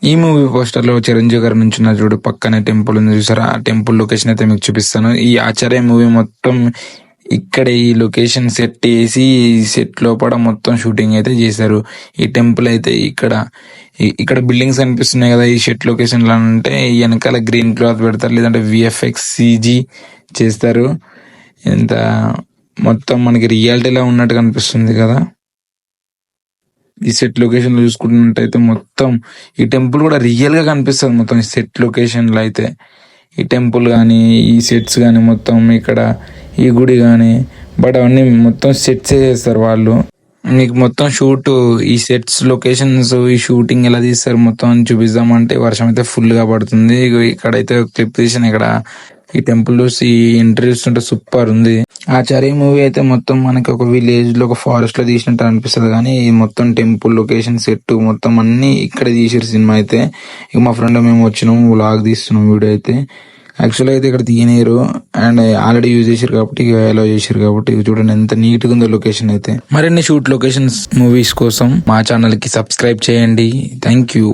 ఈ movie poster లో చిరంజీవి గారు నుంచున్న చూడు, పక్కనే టెంపుల్ ఉంది చూసారా, ఆ టెంపుల్ లొకేషన్ అయితే మీకు చూపిస్తాను. ఈ ఆచార్య మూవీ మొత్తం ఇక్కడ ఈ లొకేషన్ సెట్ చేసి సెట్ లోపల మొత్తం షూటింగ్ అయితే చేశారు. ఈ టెంపుల్ అయితే ఇక్కడ బిల్డింగ్స్ కనిపిస్తున్నాయి కదా, ఈ సెట్ లొకేషన్ లా అంటే వెనకాల గ్రీన్ క్లాత్ పెడతారు, లేదంటే విఎఫ్ఎక్స్ సిజీ చేస్తారు. ఎంత మొత్తం మనకి రియాలిటీలా ఉన్నట్టు కనిపిస్తుంది కదా. ఈ సెట్ లొకేషన్ లో చూసుకున్నట్టయితే మొత్తం ఈ టెంపుల్ కూడా రియల్ గా కనిపిస్తుంది. మొత్తం ఈ సెట్ లొకేషన్ లో అయితే ఈ టెంపుల్ కానీ, ఈ సెట్స్ కానీ, మొత్తం ఇక్కడ ఈ గుడి కానీ, బట్ అవన్నీ మొత్తం సెట్స్ చేస్తారు వాళ్ళు. మీకు మొత్తం షూట్, ఈ సెట్స్ లొకేషన్స్, ఈ షూటింగ్ ఎలా తీస్తారు మొత్తం చూపిద్దామంటే వర్షం అయితే ఫుల్ గా పడుతుంది. ఇక్కడైతే క్లిప్ తీసిన ఇక్కడ ఈ టెంపుల్ చూసి ఎంట్రీ చూస్తుంటే సూపర్ ఉంది. ఆచార్య మూవీ అయితే మొత్తం మనకి ఒక విలేజ్ లో, ఒక ఫారెస్ట్ లో తీసినట్టు అనిపిస్తుంది, కానీ ఈ మొత్తం టెంపుల్ లొకేషన్ సెట్ మొత్తం అన్ని ఇక్కడ తీసారు సినిమా అయితే. ఇక మా ఫ్రెండ్ మేము వచ్చినాము, వ్లాగ్ తీస్తున్నాం, వీడియో అయితే. యాక్చువల్గా అయితే ఇక్కడ తీయలేరు, అండ్ ఆల్రెడీ యూజ్ చేసారు కాబట్టి ఇక అలో చేసారు కాబట్టి. చూడండి ఎంత నీట్ గా ఉందో లొకేషన్ అయితే. మరిన్ని షూట్ లొకేషన్స్ మూవీస్ కోసం మా ఛానల్ కి సబ్స్క్రైబ్ చేయండి. Thank you.